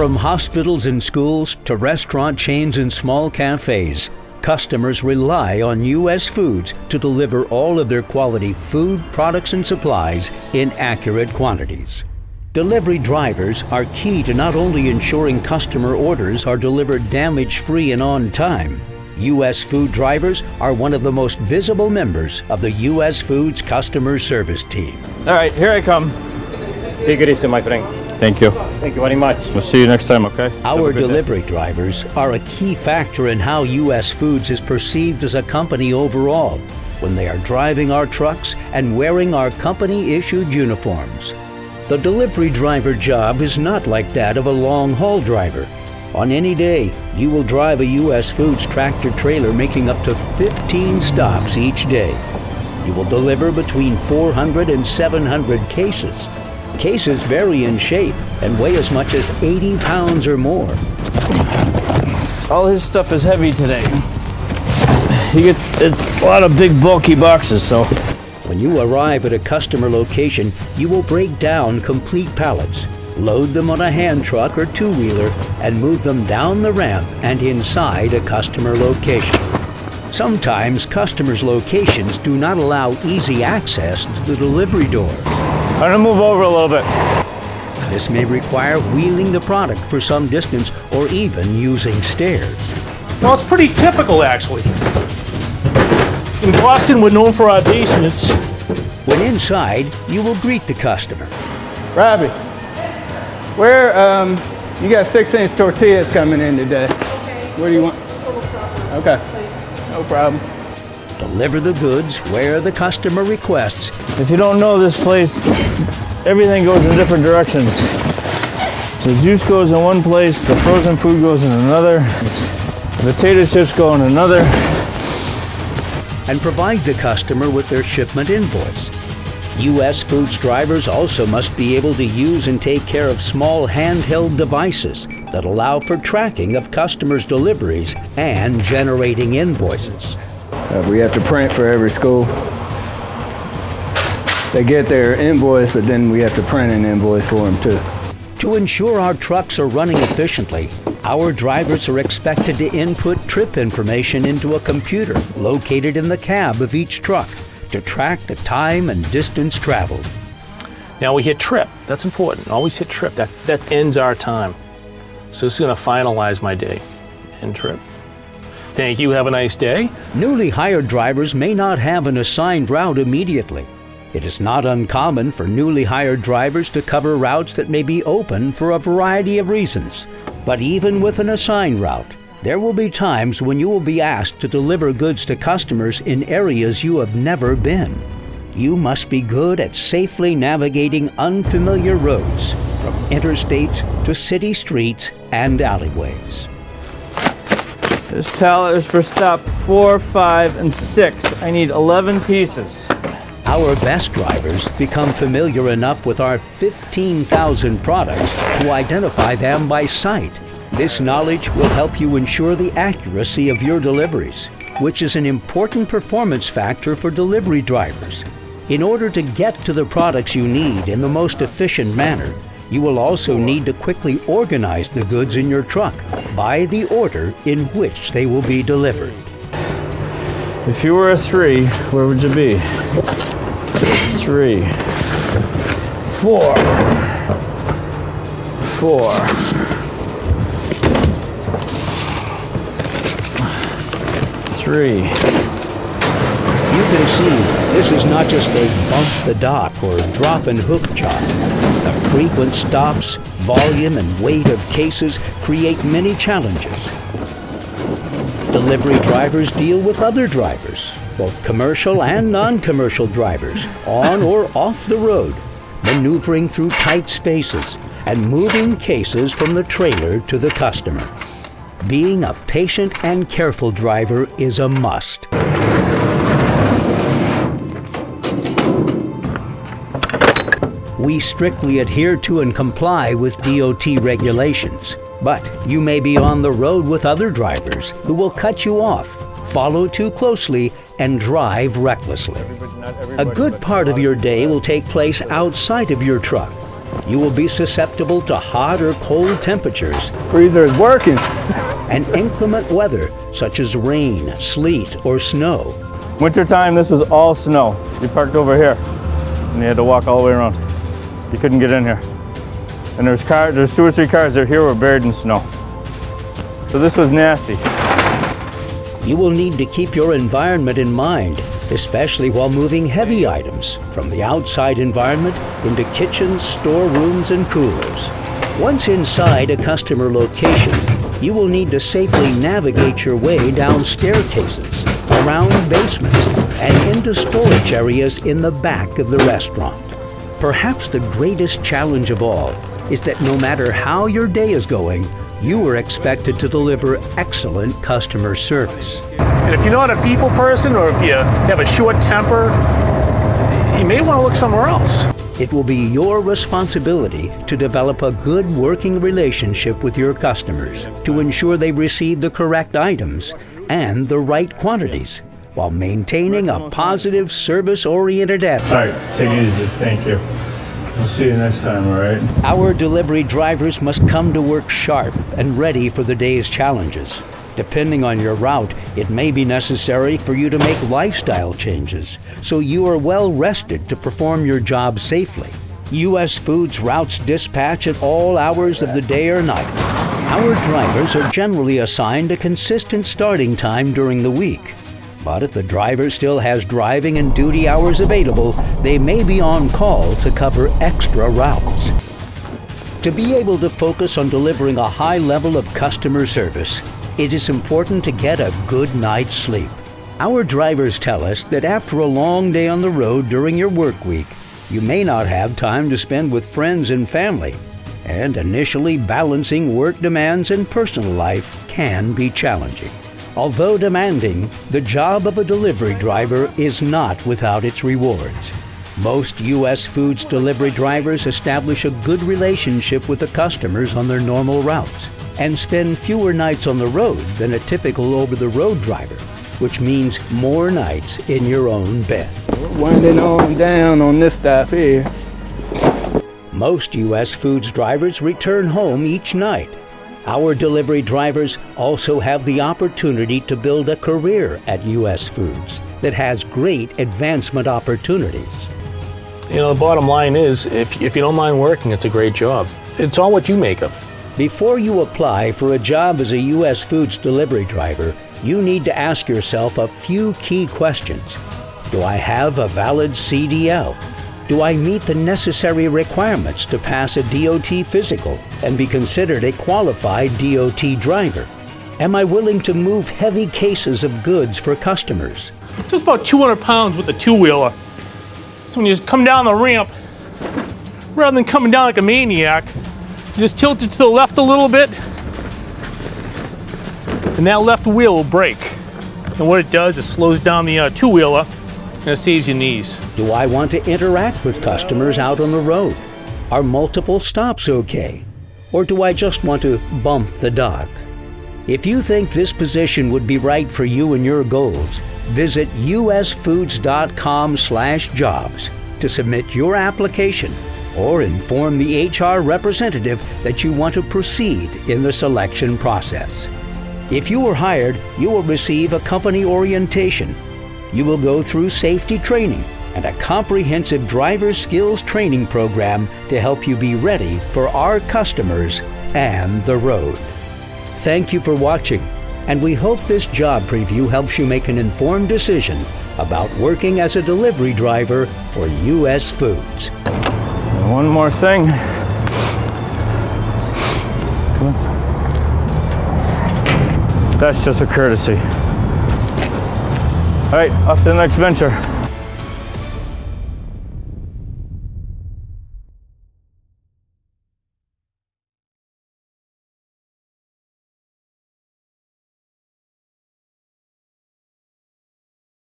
From hospitals and schools to restaurant chains and small cafes, customers rely on U.S. Foods to deliver all of their quality food, products, and supplies in accurate quantities. Delivery drivers are key to not only ensuring customer orders are delivered damage-free and on time. U.S. Food drivers are one of the most visible members of the U.S. Foods customer service team. All right, here I come. Take it easy, my friend. Thank you. Thank you very much. We'll see you next time, okay? Our delivery drivers are a key factor in how U.S. Foods is perceived as a company overall when they are driving our trucks and wearing our company-issued uniforms. The delivery driver job is not like that of a long-haul driver. On any day, you will drive a U.S. Foods tractor trailer making up to 15 stops each day. You will deliver between 400 and 700 cases. Cases vary in shape and weigh as much as 80 pounds or more. All his stuff is heavy today. It's a lot of big bulky boxes, so. When you arrive at a customer location, you will break down complete pallets, load them on a hand truck or two-wheeler, and move them down the ramp and inside a customer location. Sometimes customers' locations do not allow easy access to the delivery door. I'm gonna move over a little bit. This may require wheeling the product for some distance or even using stairs. Well, it's pretty typical, actually. In Boston, we're known for our basements. When inside, you will greet the customer. Robbie, where, you got 6-inch tortillas coming in today. Okay. Where do you want? Okay, no problem. Deliver the goods where the customer requests. If you don't know this place, everything goes in different directions. The juice goes in one place, the frozen food goes in another, the potato chips go in another. And provide the customer with their shipment invoice. U.S. Foods drivers also must be able to use and take care of small handheld devices that allow for tracking of customers' deliveries and generating invoices. We have to print for every school. They get their invoice, but then we have to print an invoice for them too. To ensure our trucks are running efficiently, our drivers are expected to input trip information into a computer located in the cab of each truck to track the time and distance traveled. Now we hit trip. That's important. Always hit trip. That ends our time. So this is going to finalize my day. End trip. Thank you. Have a nice day. Newly hired drivers may not have an assigned route immediately. It is not uncommon for newly hired drivers to cover routes that may be open for a variety of reasons. But even with an assigned route, there will be times when you will be asked to deliver goods to customers in areas you have never been. You must be good at safely navigating unfamiliar roads, from interstates to city streets and alleyways. This pallet is for stop 4, 5, and 6. I need 11 pieces. Our best drivers become familiar enough with our 15,000 products to identify them by sight. This knowledge will help you ensure the accuracy of your deliveries, which is an important performance factor for delivery drivers. In order to get to the products you need in the most efficient manner, you will also need to quickly organize the goods in your truck by the order in which they will be delivered. If you were a 3, where would you be? 3, 4, 4. 3. You can see this is not just a bump the dock or drop and hook job. The frequent stops, volume, and weight of cases create many challenges. Delivery drivers deal with other drivers, both commercial and non-commercial drivers, on or off the road, maneuvering through tight spaces and moving cases from the trailer to the customer. Being a patient and careful driver is a must. We strictly adhere to and comply with DOT regulations, but you may be on the road with other drivers who will cut you off, follow too closely, and drive recklessly. A good part of your day will take place outside of your truck. You will be susceptible to hot or cold temperatures Freezer is working. and inclement weather such as rain, sleet, or snow. Winter time, this was all snow. We parked over here and you had to walk all the way around. You couldn't get in here. And there's 2 or 3 cars that here were buried in snow. So this was nasty. You will need to keep your environment in mind, especially while moving heavy items from the outside environment into kitchens, storerooms, and coolers. Once inside a customer location, you will need to safely navigate your way down staircases, around basements, and into storage areas in the back of the restaurant. Perhaps the greatest challenge of all is that no matter how your day is going, you are expected to deliver excellent customer service. And if you're not a people person, or if you have a short temper, you may want to look somewhere else. It will be your responsibility to develop a good working relationship with your customers to ensure they receive the correct items and the right quantities, while maintaining a positive, service-oriented attitude. All right, take it easy. Thank you. We'll see you next time, all right? Our delivery drivers must come to work sharp and ready for the day's challenges. Depending on your route, it may be necessary for you to make lifestyle changes, so you are well rested to perform your job safely. U.S. Foods routes dispatch at all hours of the day or night. Our drivers are generally assigned a consistent starting time during the week. But if the driver still has driving and duty hours available, they may be on call to cover extra routes. To be able to focus on delivering a high level of customer service, it is important to get a good night's sleep. Our drivers tell us that after a long day on the road during your work week, you may not have time to spend with friends and family, and initially balancing work demands and personal life can be challenging. Although demanding, the job of a delivery driver is not without its rewards. Most U.S. Foods delivery drivers establish a good relationship with the customers on their normal routes and spend fewer nights on the road than a typical over-the-road driver, which means more nights in your own bed. We're winding on down on this stuff here. Most U.S. Foods drivers return home each night. Our delivery drivers also have the opportunity to build a career at U.S. Foods that has great advancement opportunities. You know, the bottom line is, if you don't mind working, it's a great job. It's all what you make of. Before you apply for a job as a U.S. Foods delivery driver, you need to ask yourself a few key questions. Do I have a valid CDL? Do I meet the necessary requirements to pass a DOT physical and be considered a qualified DOT driver? Am I willing to move heavy cases of goods for customers? Just about 200 pounds with a two-wheeler. So when you come down the ramp, rather than coming down like a maniac, you just tilt it to the left a little bit, and that left wheel will brake. And what it does is slows down the two-wheeler, and it saves you knees. Do I want to interact with customers out on the road? Are multiple stops okay? Or do I just want to bump the dock? If you think this position would be right for you and your goals, visit usfoods.com/jobs to submit your application or inform the HR representative that you want to proceed in the selection process. If you are hired, you will receive a company orientation. You will go through safety training and a comprehensive driver skills training program to help you be ready for our customers and the road. Thank you for watching, and we hope this job preview helps you make an informed decision about working as a delivery driver for U.S. Foods. And one more thing. Come on. That's just a courtesy. All right, off to the next venture.